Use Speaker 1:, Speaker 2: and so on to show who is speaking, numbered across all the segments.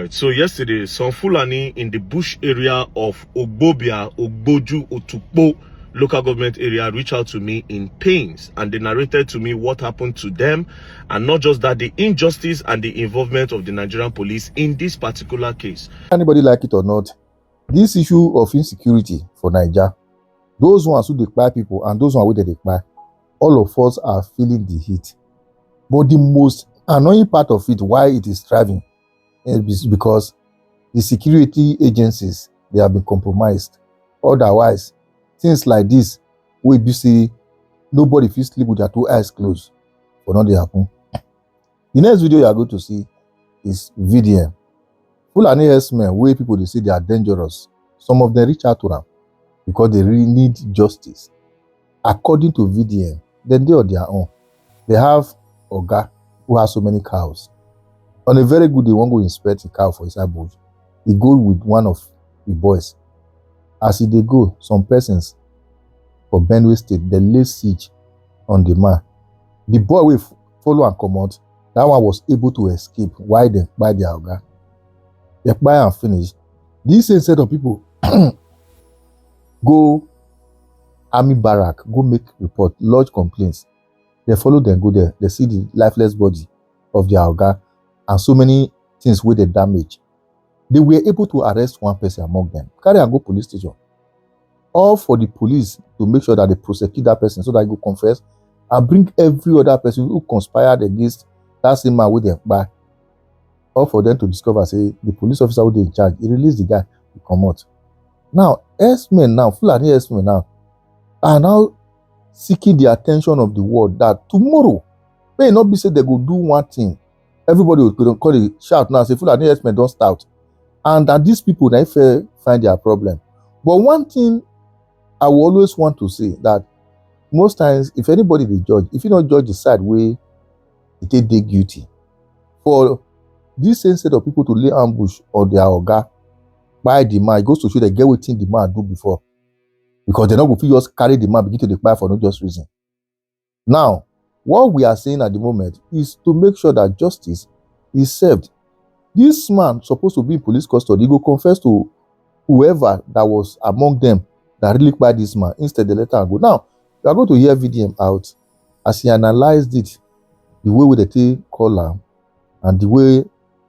Speaker 1: right, so yesterday, some Fulani in the bush area of Ogbobia, Ogboju, Otukpo local government area reached out to me in pains, and they narrated to me what happened to them, and not just that, the injustice and the involvement of the Nigerian police in this particular case.
Speaker 2: Anybody like it or not, this issue of insecurity for Nigeria, those ones who declare people and those ones who they declare, all of us are feeling the heat. But the most annoying part of it, why it is thriving, is because the security agencies, they have been compromised. Otherwise, things like this, we be see nobody feels sleep with their two eyes closed for not to happen. The next video you are going to see is VDM. Fulani herdsmen, where people they say they are dangerous. Some of them reach out to them because they really need justice. According to VDM, then they on their own. They have Oga who has so many cows. On a very good day, one go inspect a cow for his bush. He go with one of the boys. As they go, some persons for Benue State, they lay siege on the man. The boy will follow and come out. That one was able to escape while they buy their Oga. They buy and finish. This same set of people go army barrack, go make report, lodge complaints. They follow them, go there. They see the lifeless body of their Oga and so many things with the damage. They were able to arrest one person among them, carry and go police station. All for the police to make sure that they prosecute that person so that he go confess and bring every other person who conspired against that same man with them back. All for them to discover, say, the police officer who they in charge, he released the guy to come out. Now, herdsmen now, Fulani herdsmen now, are now seeking the attention of the world that tomorrow, may not be said they go do one thing. Everybody will call it shout now, say Fulani herdsmen don't start. And that these people, they find their problem. But one thing I will always want to say that most times, if anybody they judge, if you don't judge the side way, they guilty. For this same set of people to lay ambush on their Oga by the man, it goes to show they get what the man do before. Because they're not going to just carry the man, begin to declare for no just reason. Now, what we are saying at the moment is to make sure that justice is served. This man supposed to be in police custody. He go confess to whoever that was among them that really by this man. Instead, they let him go. Now, you are going to hear VDM out as he analyzed it, the way they take call him, and the way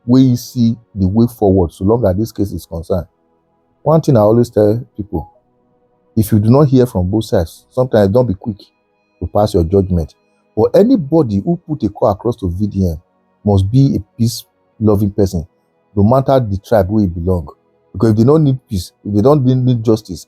Speaker 2: you see the way forward, so long as this case is concerned. One thing I always tell people, if you do not hear from both sides, sometimes don't be quick to pass your judgment. But anybody who put a call across to VDM must be a peace-loving person, no matter the tribe where he belong. Because if they don't need peace, if they don't need justice,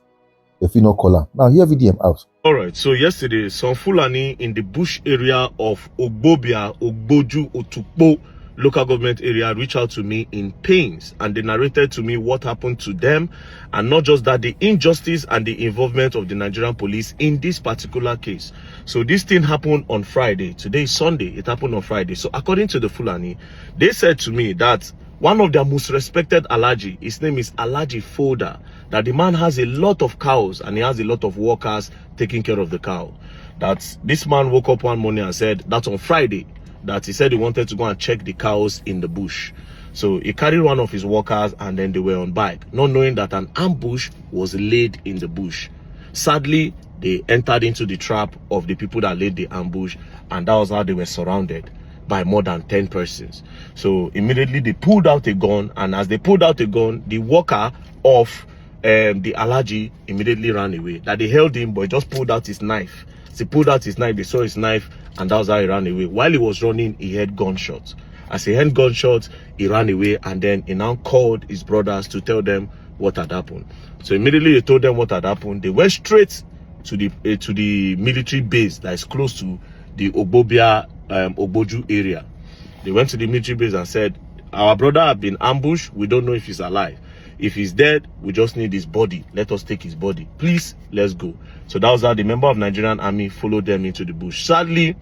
Speaker 2: they feel no caller. Now hear VDM out.
Speaker 1: All right, so yesterday, some Fulani in the bush area of Ogbobia, Ogboju, Otukpo local government area reached out to me in pains, and they narrated to me what happened to them, and not just that, the injustice and the involvement of the Nigerian police in this particular case. So this thing happened on Friday. Today is Sunday. It happened on Friday. So according to the Fulani, they said to me that one of their most respected Alhaji, his name is Alhaji Foda, that the man has a lot of cows and he has a lot of workers taking care of the cow. That this man woke up one morning and said that on Friday, that he said he wanted to go and check the cows in the bush. So he carried one of his workers and then they were on bike, not knowing that an ambush was laid in the bush. Sadly, they entered into the trap of the people that laid the ambush, and that was how they were surrounded by more than 10 persons. So immediately they pulled out a gun, and as they pulled out a gun, the worker of the Alhaji immediately ran away. That they held him, but he just pulled out his knife. So he pulled out his knife, they saw his knife, and that was how he ran away. While he was running, he heard gunshots. As he heard gunshots, he ran away, and then he now called his brothers to tell them what had happened. So immediately they told them what had happened. They went straight to the military base that is close to the Ogbobia, Ogboju area. They went to the military base and said, our brother has been ambushed. We don't know if he's alive. If he's dead, we just need his body. Let us take his body. Please, let's go. So that was how the member of Nigerian army followed them into the bush. Sadly,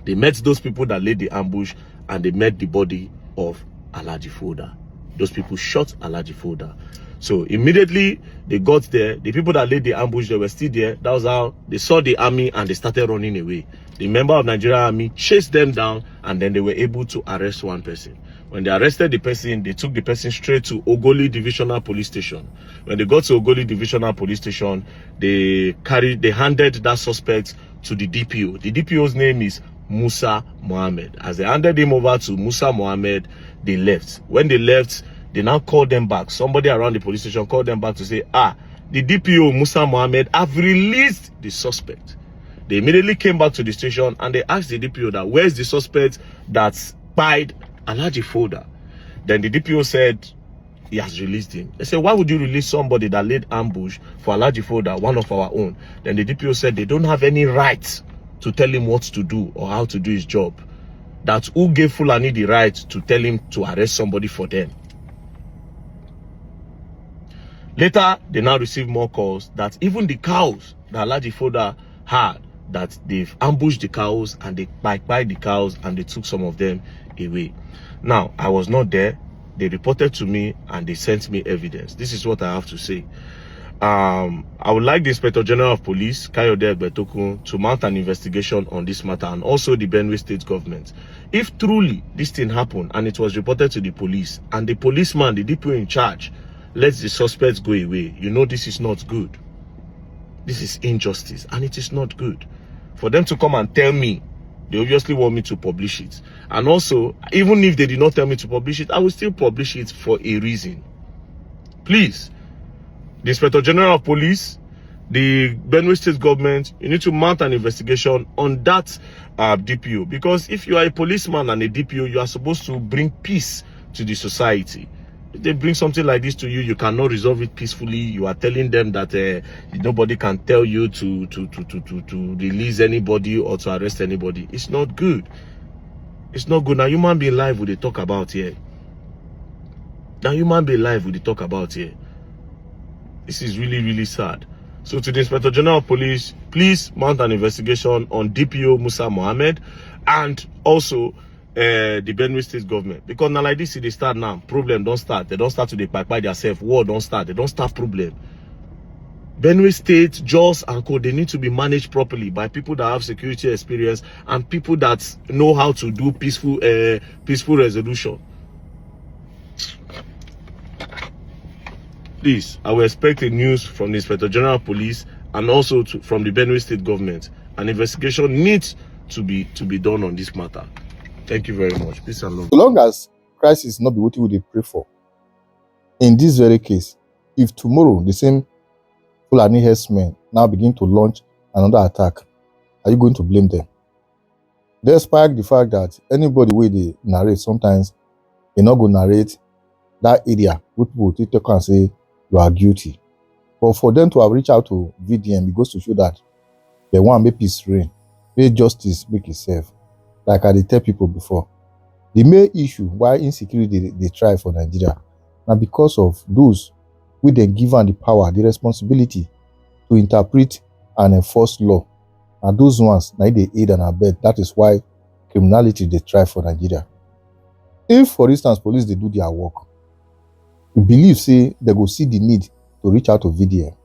Speaker 1: they met those people that laid the ambush, and they met the body of Alhaji Foda. Those people shot Alhaji Foda. So immediately they got there, the people that laid the ambush, they were still there. That was how they saw the army and they started running away. The member of Nigerian army chased them down, and then they were able to arrest one person. When they arrested the person, they took the person straight to Ogoli Divisional Police Station. When they got to Ogoli Divisional Police Station, they handed that suspect to the DPO. The DPO's name is Musa Mohammed. As they handed him over to Musa Mohammed, they left. When they left, they now called them back. Somebody around the police station called them back to say, the DPO Musa Mohammed have released the suspect. They immediately came back to the station and they asked the DPO that, where's the suspect that spied Alhaji Foda? Then the DPO said he has released him. They said, why would you release somebody that laid ambush for Alhaji Foda, one of our own? Then the DPO said they don't have any right to tell him what to do or how to do his job. That's who gave Fulani the right to tell him to arrest somebody for them. Later, they now received more calls that even the cows that Alhaji Foda had, that they've ambushed the cows and they bite the cows and they took some of them away. Now, I was not there. They reported to me and they sent me evidence. This is what I have to say. I would like the Inspector General of Police, Kayode Egbetokun, to mount an investigation on this matter, and also the Benue State government. If truly this thing happened and it was reported to the police, and the policeman, the DPO in charge, lets the suspects go away, you know this is not good. This is injustice and it is not good. For them to come and tell me, they obviously want me to publish it. And also, even if they did not tell me to publish it, I will still publish it for a reason. Please, the Inspector General of Police, the Benue State government, you need to mount an investigation on that DPO. Because if you are a policeman and a DPO, you are supposed to bring peace to the society. If they bring something like this to you, you cannot resolve it peacefully. You are telling them that nobody can tell you to release anybody or to arrest anybody. It's not good. It's not good. Now, human being life would they talk about here. Now, human being life would they talk about here. This is really, really sad. So, to the Inspector General of Police, please mount an investigation on DPO Musa Mohammed and also the Benue State government. Because now like this, they start now. Problem don't start. They don't start to pipe by themselves. War don't start. They don't start problem. Benue State, Jos and Co, they need to be managed properly by people that have security experience and people that know how to do peaceful resolution. Please, I will expect a news from the Inspector General of Police and also from the Benue State government. An investigation needs to be done on this matter. Thank you very much. Peace and love.
Speaker 2: So long as crisis not be what we pray for. In this very case, if tomorrow the same Fulani herdsmen now begin to launch another attack, are you going to blame them? Despite the fact that anybody where they narrate, sometimes they not go narrate that area, which people will take and say you are guilty. But for them to have reached out to VDM, it goes to show that they want to make peace reign, make justice make itself. Like I did tell people before, the main issue why insecurity they try for Nigeria now because of those who they given the power, the responsibility to interpret and enforce law, and those ones now they aid and abet. That is why criminality they try for Nigeria. If, for instance, police they do their work, you believe say they go see the need to reach out to VDM.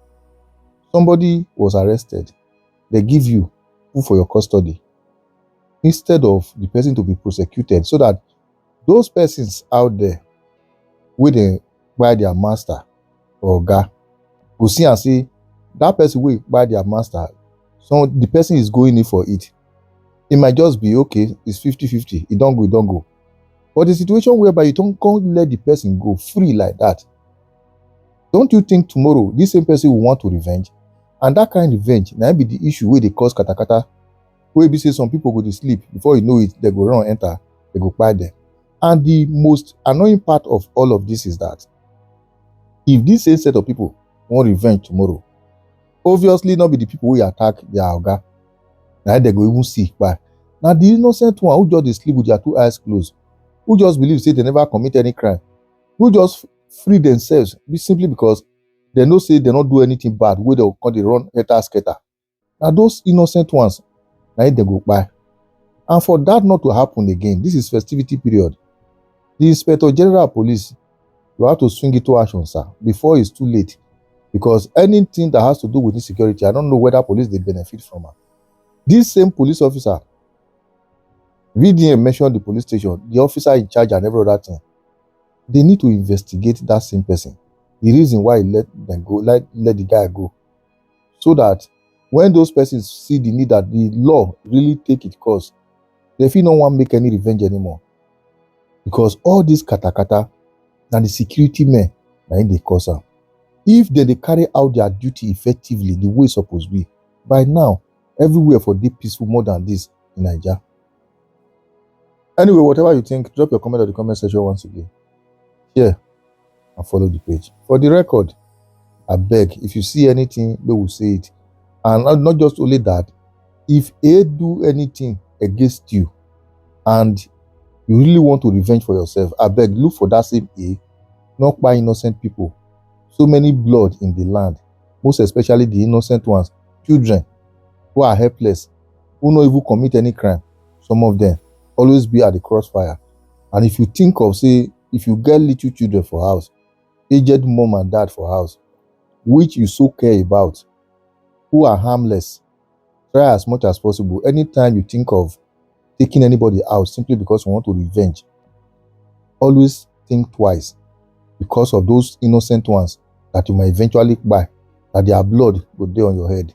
Speaker 2: Somebody was arrested, they give you proof for your custody, instead of the person to be prosecuted, so that those persons out there where they buy their master or guy go see and say that person will buy their master, so the person is going in for it. It might just be okay, it's 50-50, it don't go. But the situation whereby you can't let the person go free like that, don't you think tomorrow this same person will want to revenge? And that kind of revenge now be the issue where they cause katakata. Where be say some people go to sleep, before you know it, they go run, enter, they go buy them. And the most annoying part of all of this is that if this same set of people want revenge tomorrow, obviously not be the people who attack their oga, now they go even see by. Now the innocent one who just dey sleep with their two eyes closed, who just believe say they never commit any crime, who just free themselves simply because they know say they not do anything bad, where they run scatter. Now those innocent ones, now they go by. And for that not to happen again, this is festivity period. The Inspector General of Police, you have to swing it to action, sir, before it's too late. Because anything that has to do with insecurity, I don't know whether police they benefit from it. This same police officer, VDM mentioned the police station, the officer in charge and every other thing. They need to investigate that same person. The reason why he let them go, let the guy go. So that when those persons see the need that the law really take its course, they feel no one make any revenge anymore. Because all this katakata and the security men are in the cause. If they carry out their duty effectively the way it's supposed to be, by now, everywhere for deep peaceful more than this in Nigeria. Anyway, whatever you think, drop your comment in the comment section once again. Share and follow the page. For the record, I beg, if you see anything, they will say it. And not just only that, if they do anything against you and you really want to revenge for yourself, I beg, look for that same A, not by innocent people. So many blood in the land, most especially the innocent ones, children who are helpless, who don't even commit any crime. Some of them always be at the crossfire. And if you think of, say, if you get little children for house, aged mom and dad for house, which you so care about, who are harmless, try as much as possible. Anytime you think of taking anybody out simply because you want to revenge, always think twice, because of those innocent ones that you might eventually buy, that their blood will be on your head.